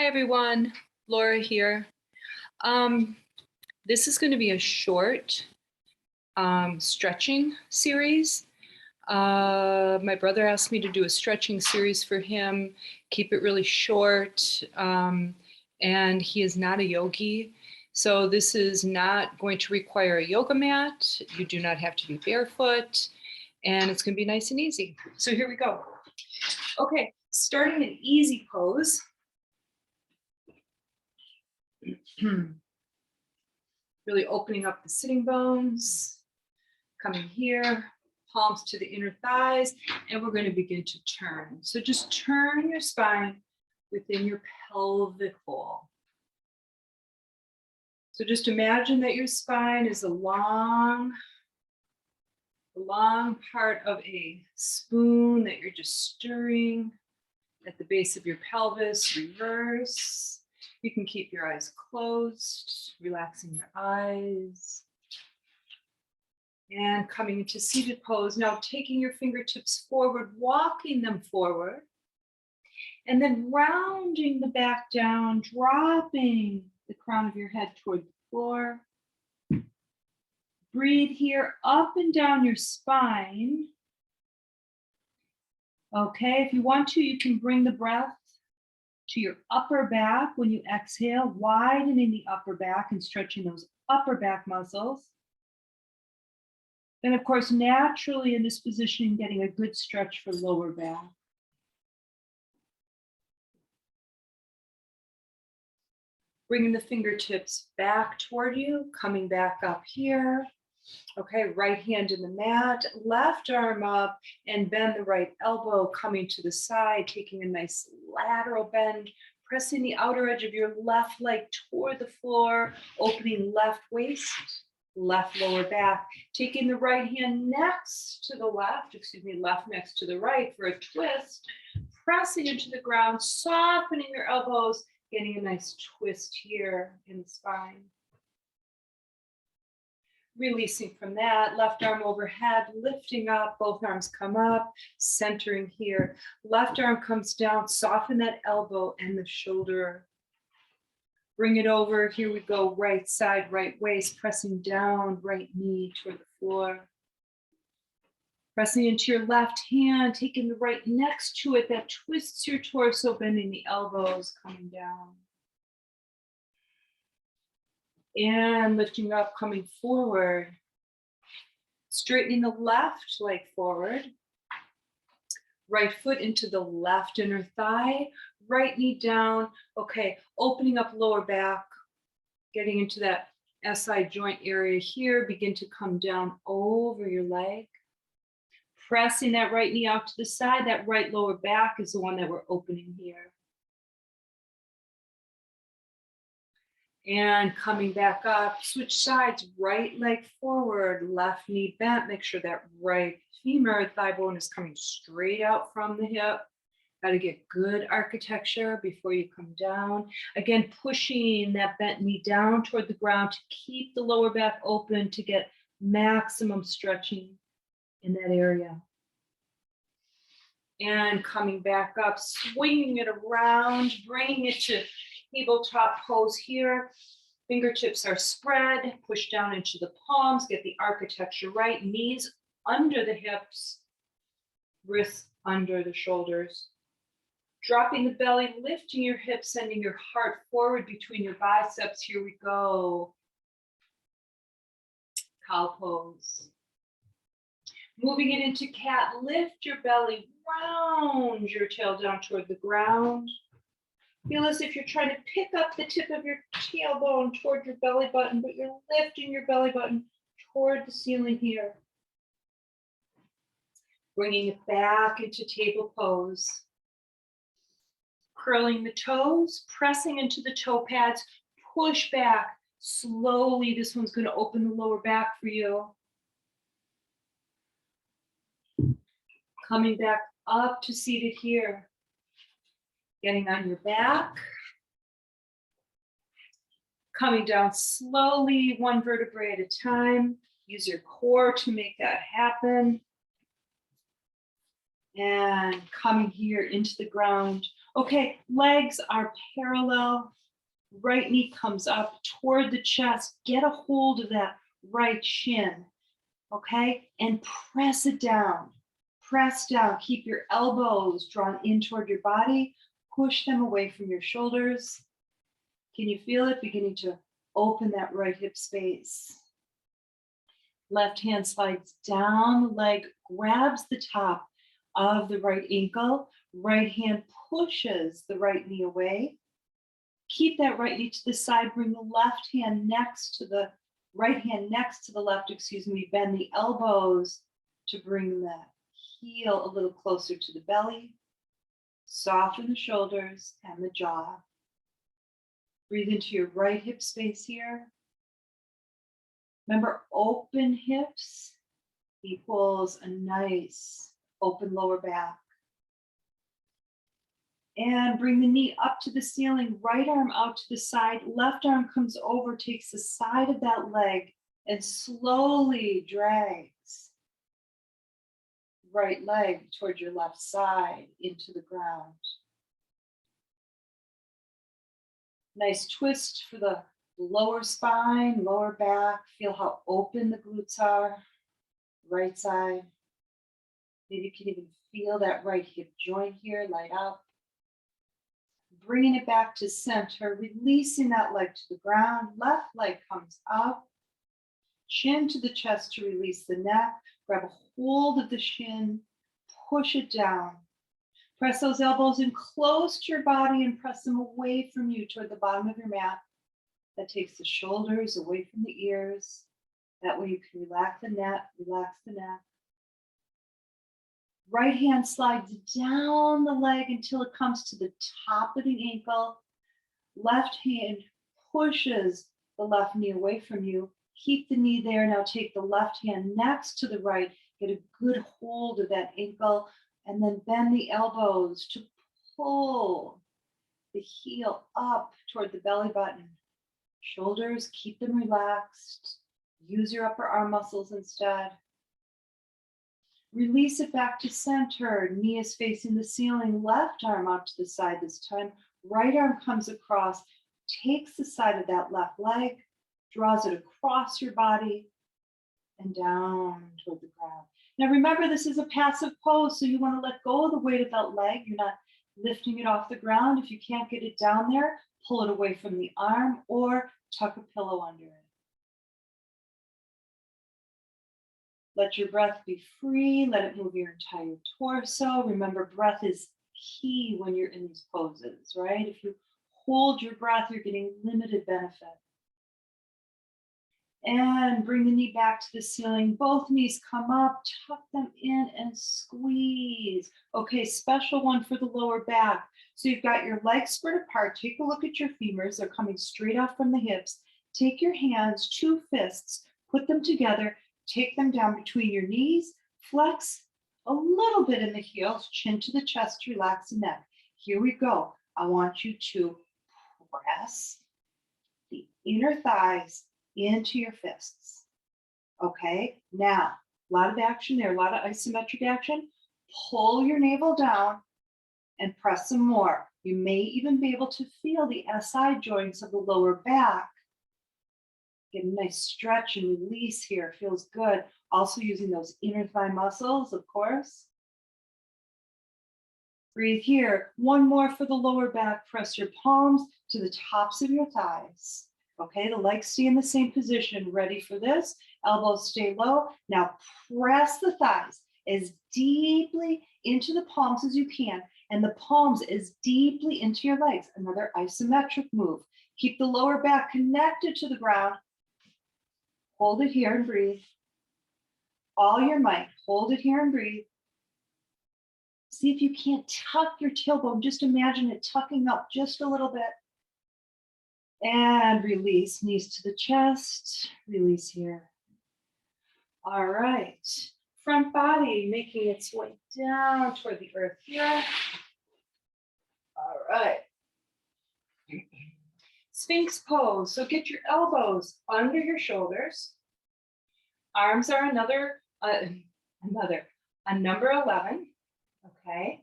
Hi everyone, Laura here. This is going to be a short stretching series. My brother asked me to do a stretching series for him, keep it really short, and he is not a yogi. So this is not going to require a yoga mat. You do not have to be barefoot, and it's going to be nice and easy. So here we go. Okay, starting an easy pose. Really opening up the sitting bones, coming here, palms to the inner thighs, and we're going to begin to turn. So just turn your spine within your pelvic bowl. So just imagine that your spine is a long part of a spoon that you're just stirring at the base of your pelvis. Reverse. You can keep your eyes closed, relaxing your eyes. And coming into seated pose. Now taking your fingertips forward, walking them forward. And then rounding the back down, dropping the crown of your head toward the floor. Breathe here up and down your spine. Okay, if you want to, you can bring the breath to your upper back when you exhale, widening the upper back and stretching those upper back muscles. And of course, naturally in this position, getting a good stretch for lower back. Bringing the fingertips back toward you, coming back up here. Okay, right hand in the mat, left arm up, and bend the right elbow, coming to the side, taking a nice lateral bend, pressing the outer edge of your left leg toward the floor, opening left waist, left lower back, taking the right hand next to the left, left next to the right for a twist, pressing into the ground, softening your elbows, getting a nice twist here in the spine. Releasing from that, left arm overhead, lifting up, both arms come up, centering here. Left arm comes down, soften that elbow and the shoulder. Bring it over, here we go, right side, right waist, pressing down, right knee toward the floor. Pressing into your left hand, taking the right next to it, that twists your torso, bending the elbows, coming down. And lifting up, coming forward. Straightening the left leg forward. Right foot into the left inner thigh. Right knee down. Okay, opening up lower back. Getting into that SI joint area here. Begin to come down over your leg. Pressing that right knee out to the side. That right lower back is the one that we're opening here. And coming back up, switch sides, right leg forward, left knee bent. Make sure that right femur thigh bone is coming straight out from the hip. Got to get good architecture before you come down. Again, pushing that bent knee down toward the ground to keep the lower back open to get maximum stretching in that area. And coming back up, swinging it around, bringing it to tabletop pose here. Fingertips are spread, push down into the palms, get the architecture right. Knees under the hips, wrists under the shoulders. Dropping the belly, lifting your hips, sending your heart forward between your biceps. Here we go. Cow pose. Moving it into cat, lift your belly, round your tail down toward the ground. Feel as if you're trying to pick up the tip of your tailbone toward your belly button, but you're lifting your belly button toward the ceiling here. Bringing it back into table pose. Curling the toes, pressing into the toe pads, push back slowly. This one's going to open the lower back for you. Coming back up to seated here. Getting on your back. Coming down slowly, one vertebrae at a time. Use your core to make that happen. And coming here into the ground, Okay, legs are parallel. Right knee comes up toward the chest. Get a hold of that right shin, okay? And press it down. Press down. Keep your elbows drawn in toward your body. Push them away from your shoulders. Can you feel it beginning to open that right hip space? Left hand slides down the leg, grabs the top of the right ankle. Right hand pushes the right knee away. Keep that right knee to the side. Bring the left hand next to the right hand next to the left, Bend the elbows to bring the heel a little closer to the belly. Soften the shoulders and the jaw. Breathe into your right hip space here. Remember, open hips equals a nice open lower back. And bring the knee up to the ceiling, right arm out to the side, left arm comes over, takes the side of that leg and slowly drags right leg toward your left side into the ground. Nice twist for the lower spine, lower back. Feel how open the glutes are. Right side. Maybe you can even feel that right hip joint here light up. Bringing it back to center, releasing that leg to the ground. Left leg comes up. Chin to the chest to release the neck. Grab a hold of the shin. Push it down. Press those elbows in close to your body and press them away from you toward the bottom of your mat. That takes the shoulders away from the ears. That way you can relax the neck, Right hand slides down the leg until it comes to the top of the ankle. Left hand pushes the left knee away from you. Keep the knee there. Now take the left hand next to the right. Get a good hold of that ankle and then bend the elbows to pull the heel up toward the belly button. Shoulders, keep them relaxed. Use your upper arm muscles instead. Release it back to center. Knee is facing the ceiling. Left arm out to the side this time. Right arm comes across, takes the side of that left leg, draws it across your body and down toward the ground. Now remember, this is a passive pose, so you want to let go of the weight of that leg. You're not lifting it off the ground. If you can't get it down there, pull it away from the arm or tuck a pillow under it. Let your breath be free. Let it move your entire torso. Remember, breath is key when you're in these poses, right? If you hold your breath, you're getting limited benefit. And bring the knee back to the ceiling. Both knees come up, tuck them in and squeeze. Okay, special one for the lower back. So you've got your legs spread apart. Take a look at your femurs. They're coming straight out from the hips. Take your hands, 2 fists, put them together. Take them down between your knees, flex a little bit in the heels, chin to the chest, relax the neck. Here we go. I want you to press the inner thighs into your fists. Okay, now, a lot of action there, a lot of isometric action. Pull your navel down and press some more. You may even be able to feel the SI joints of the lower back. Get a nice stretch and release here. Feels good. Also using those inner thigh muscles, of course. Breathe here. One more for the lower back. Press your palms to the tops of your thighs. Okay, the legs stay in the same position. Ready for this? Elbows stay low. Now press the thighs as deeply into the palms as you can, and the palms as deeply into your legs. Another isometric move. Keep the lower back connected to the ground. Hold it here and breathe. All your might. Hold it here and breathe. See if you can't tuck your tailbone. Just imagine it tucking up just a little bit. And release, knees to the chest. Release here. All right. Front body making its way down toward the earth here. All right. Sphinx pose. So get your elbows under your shoulders. Arms are a number 11. Okay.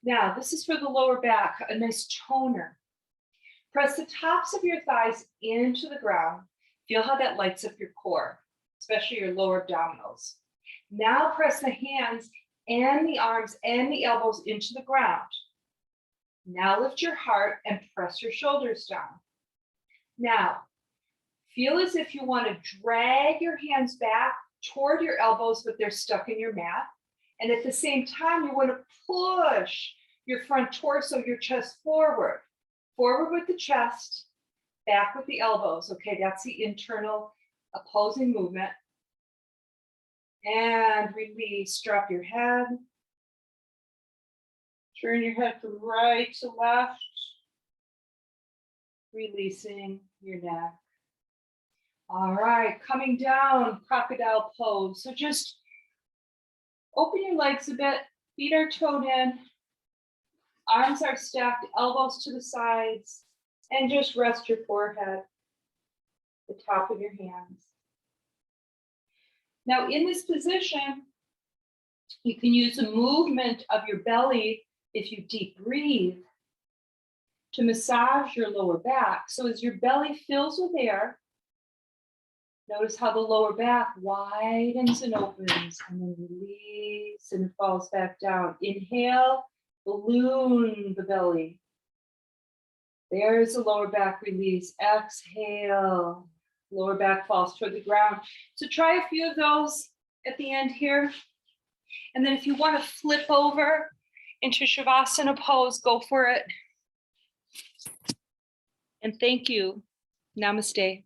Now, this is for the lower back, a nice toner. Press the tops of your thighs into the ground. Feel how that lights up your core, especially your lower abdominals. Now press the hands and the arms and the elbows into the ground. Now lift your heart and press your shoulders down. Now, feel as if you want to drag your hands back toward your elbows, but they're stuck in your mat. And at the same time, you want to push your front torso, your chest forward. Forward with the chest, back with the elbows. Okay, that's the internal opposing movement. And release, drop your head. Turn your head from right to left. Releasing your neck. All right, coming down, crocodile pose. So just open your legs a bit, feet are toed in, arms are stacked, elbows to the sides, and just rest your forehead, the top of your hands. Now in this position, you can use the movement of your belly if you deep breathe to massage your lower back. So as your belly fills with air, notice how the lower back widens and opens, and then release and it falls back down. Inhale, balloon the belly. There's the lower back release. Exhale, lower back falls toward the ground. So try a few of those at the end here. And then if you want to flip over into Shavasana pose, go for it. And thank you. Namaste.